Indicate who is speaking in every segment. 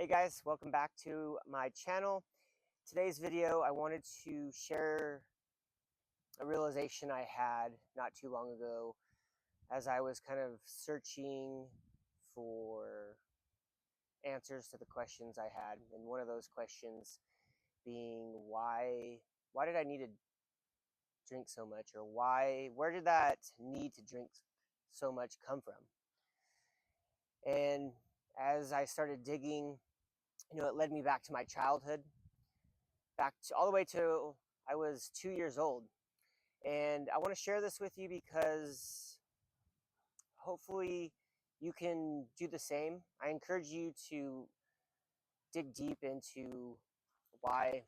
Speaker 1: guys, welcome back to my channel. Today's video, I wanted to share a realization I had not too long ago as I was kind of searching for answers to the questions I had. And one of those questions being why did I need to drink so much, or where did that need to drink so much come from? And as I started digging, it led me back to my childhood, all the way to I was 2 years old. And I want to share this with you because hopefully you can do the same. I encourage you to dig deep into why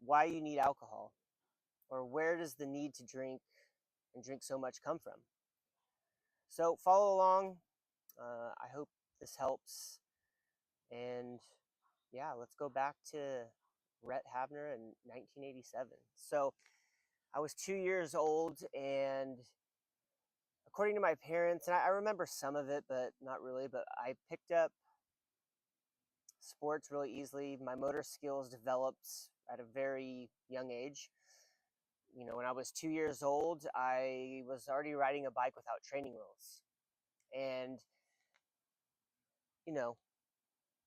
Speaker 1: you need alcohol, or where does the need to drink and drink so much come from. So follow along. I hope this helps. And yeah, let's go back to Rhett Havner in 1987. So I was 2 years old, and according to my parents, and I remember some of it, but not really, but I picked up sports really easily. My motor skills developed at a very young age. When I was 2 years old, I was already riding a bike without training wheels. And,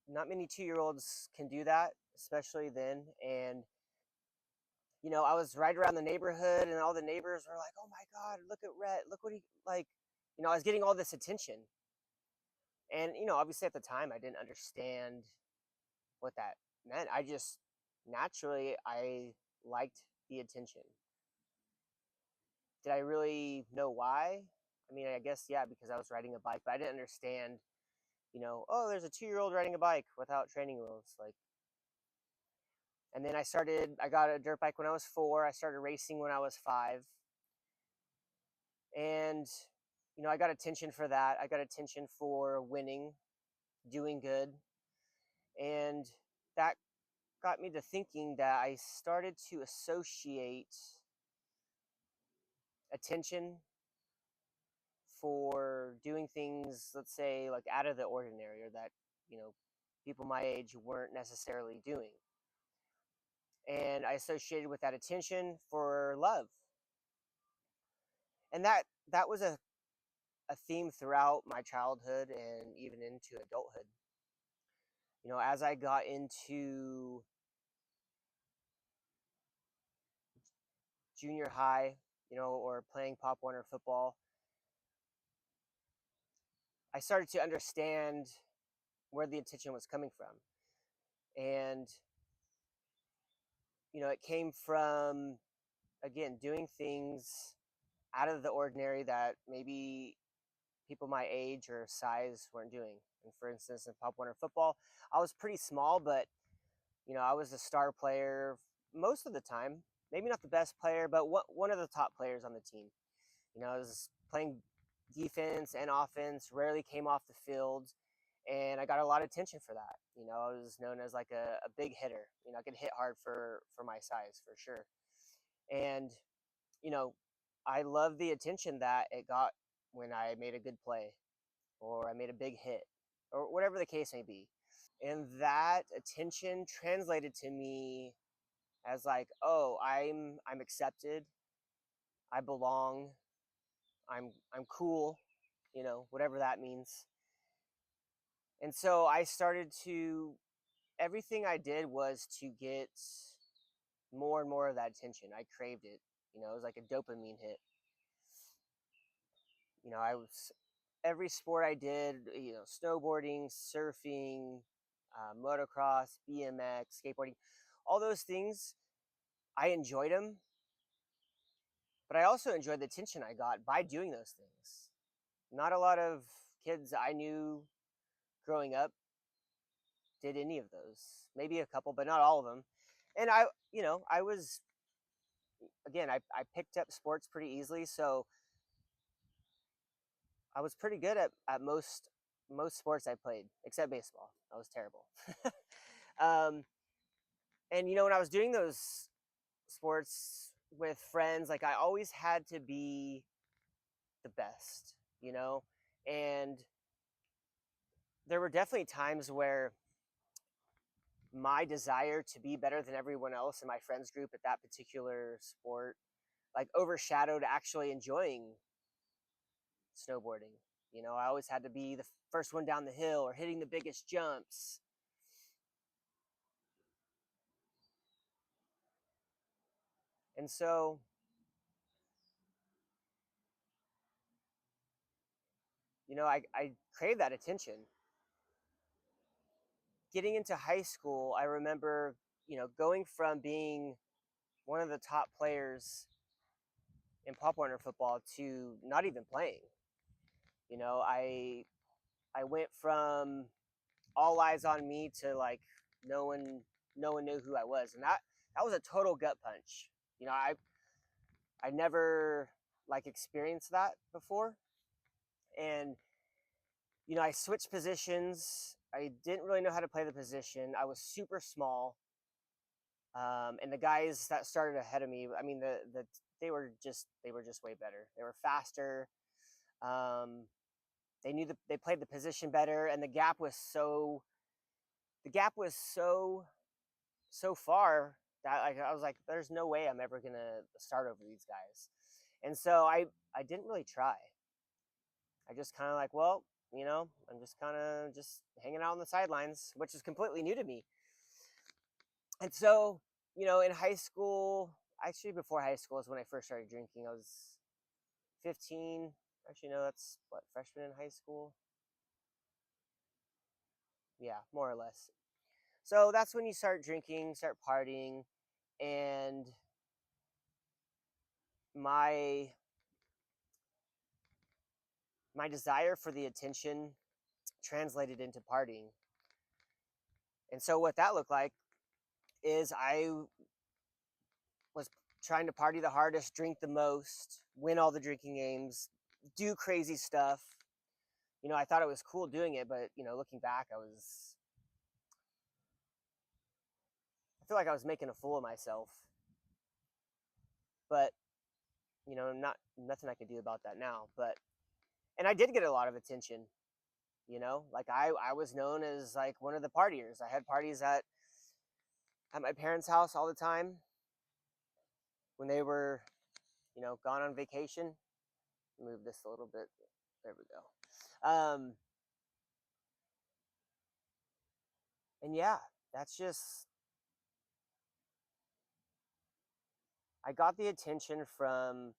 Speaker 1: not many 2-year-olds can do that, especially then. And, I was right around the neighborhood, and all the neighbors were like, "Oh my God, look at Rhett, look what he," like, I was getting all this attention. And, obviously at the time I didn't understand what that meant. I just naturally, I liked the attention. Did I really know why? I mean, I guess, yeah, because I was riding a bike, but I didn't understand, oh, there's a 2-year-old riding a bike without training wheels. And then I got a dirt bike when I was 4. I started racing when I was 5. And, I got attention for that. I got attention for winning, doing good. And that got me to thinking that I started to associate attention for doing things, let's say, like out of the ordinary, or that, people my age weren't necessarily doing. And I associated with that attention for love. And that was a theme throughout my childhood and even into adulthood. As I got into junior high, or playing Pop Warner football, I started to understand where the attention was coming from. And, it came from, again, doing things out of the ordinary that maybe people my age or size weren't doing. And for instance, in Pop Warner football, I was pretty small, but, I was a star player most of the time. Maybe not the best player, but one of the top players on the team. I was playing defense and offense, rarely came off the field, and I got a lot of attention for that. I was known as like a big hitter. I could hit hard for my size, for sure. And, I love the attention that it got when I made a good play, or I made a big hit, or whatever the case may be. And that attention translated to me as like, oh, I'm accepted, I belong, I'm cool, whatever that means. And so I started to, everything I did was to get more and more of that attention. I craved it. It was like a dopamine hit. I was, every sport I did, snowboarding, surfing, motocross, BMX, skateboarding, all those things, I enjoyed them. But I also enjoyed the attention I got by doing those things. Not a lot of kids I knew growing up did any of those. Maybe a couple, but not all of them. And I was, again, I picked up sports pretty easily, so I was pretty good at most sports I played, except baseball. I was terrible. And when I was doing those sports with friends, like, I always had to be the best, and there were definitely times where my desire to be better than everyone else in my friends group at that particular sport like overshadowed actually enjoying snowboarding. You know, I always had to be the first one down the hill or hitting the biggest jumps. And so, you know, I crave that attention. Getting into high school, I remember, you know, going from being one of the top players in Pop Warner football to not even playing. You know, I went from all eyes on me to like no one no one knew who I was, and that was a total gut punch. You know, I never like experienced that before, and you know, I switched positions. I didn't really know how to play the position. I was super small, and the guys that started ahead of me, I mean, they were just way better. They were faster. Um, they played the position better, and the gap was so far that like I was like, there's no way I'm ever gonna start over these guys, and so I didn't really try. I just kind of like, well, you know, I'm just kind of just hanging out on the sidelines, which is completely new to me. And so, you know, in high school, actually before high school is when I first started drinking. I was 15. Actually, no, that's what, freshman in high school. Yeah, more or less. So that's when you start drinking, start partying, and my my desire for the attention translated into partying. And so what that looked like is I was trying to party the hardest, drink the most, win all the drinking games, do crazy stuff. You know, I thought it was cool doing it, but you know, looking back, I feel like I was making a fool of myself. But you know, nothing I could do about that now. But and I did get a lot of attention. You know, like I was known as like one of the partiers. I had parties at my parents' house all the time when they were, you know, gone on vacation. Move this a little bit. There we go. And yeah, that's just I got the attention from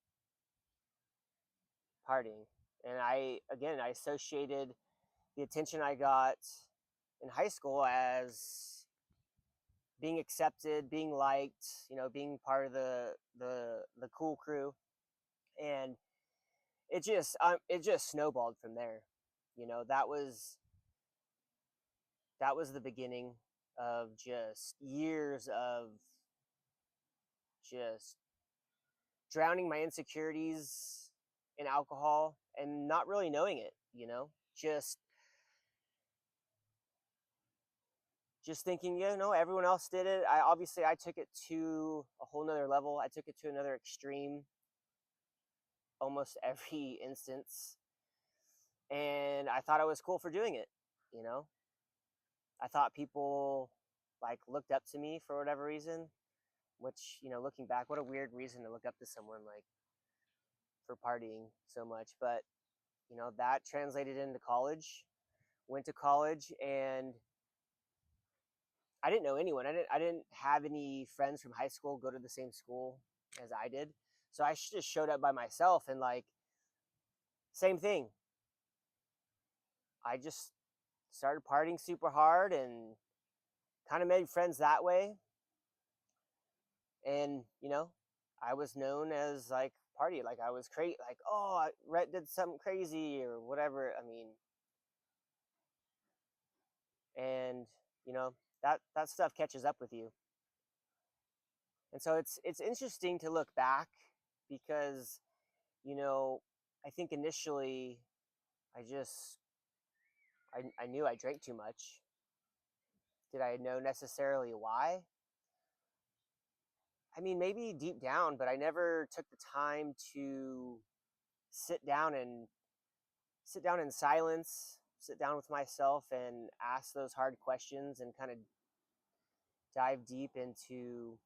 Speaker 1: partying, and I associated the attention I got in high school as being accepted, being liked, you know, being part of the cool crew, and it just snowballed from there. You know, that was the beginning of just years of just drowning my insecurities in alcohol and not really knowing it, you know, just thinking, you know, everyone else did it. I took it to a whole nother level. I took it to another extreme almost every instance. And I thought I was cool for doing it, you know. I thought people like looked up to me for whatever reason, which, you know, looking back, what a weird reason to look up to someone like for partying so much. But, you know, that translated into college. Went to college and I didn't know anyone. I didn't have any friends from high school go to the same school as I did. So I just showed up by myself and like same thing. I just started partying super hard and kind of made friends that way. And, you know, I was known as like party, like I was crazy, like, oh, Rhett did something crazy or whatever. I mean, and you know, that stuff catches up with you. And so it's interesting to look back because, you know, I think initially I just I knew I drank too much. Did I know necessarily why? I mean, maybe deep down, but I never took the time to sit down and sit down in silence, sit down with myself and ask those hard questions and kind of dive deep into,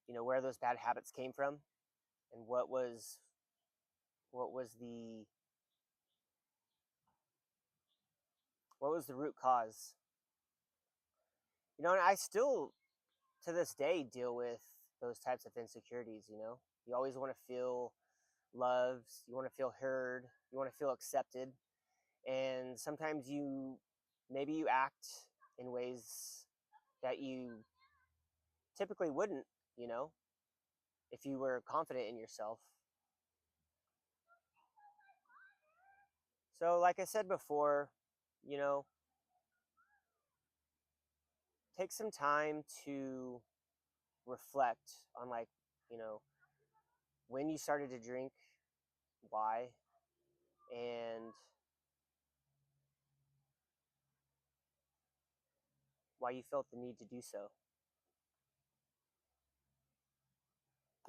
Speaker 1: where those bad habits came from and what was the root cause. And I still to this day deal with those types of insecurities. You always want to feel loved, you want to feel heard, you want to feel accepted, and sometimes maybe you act in ways that you typically wouldn't, you know if you were confident in yourself. So like I said before, you know take some time to reflect on, like, you know when you started to drink, why, and why you felt the need to do so.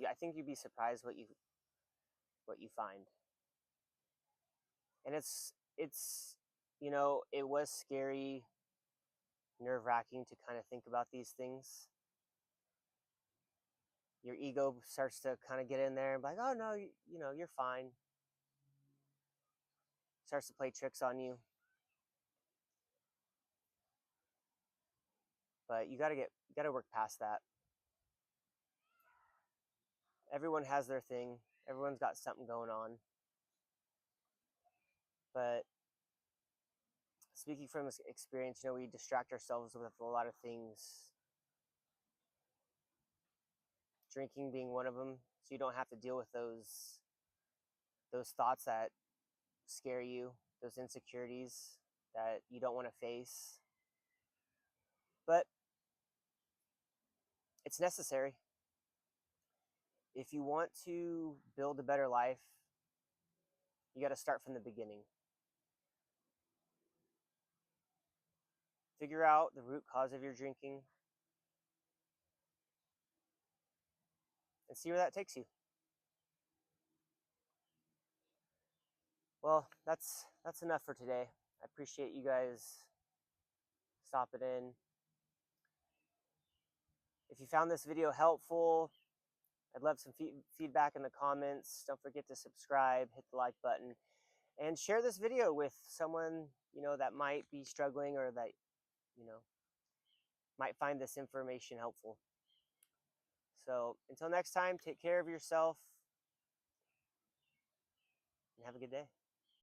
Speaker 1: Yeah, I think you'd be surprised what you find. And it was scary, nerve-wracking to kind of think about these things. Your ego starts to kind of get in there and be like, oh no, you're fine. Starts to play tricks on you. But you gotta work past that. Everyone has their thing. Everyone's got something going on. But speaking from experience, we distract ourselves with a lot of things. Drinking being one of them, so you don't have to deal with those thoughts that scare you, those insecurities that you don't want to face. But it's necessary. If you want to build a better life, you got to start from the beginning. Figure out the root cause of your drinking and see where that takes you. Well, that's enough for today. I appreciate you guys stopping in. If you found this video helpful, I'd love some feedback in the comments. Don't forget to subscribe, hit the like button, and share this video with someone that might be struggling, or that might find this information helpful. So until next time, take care of yourself and have a good day.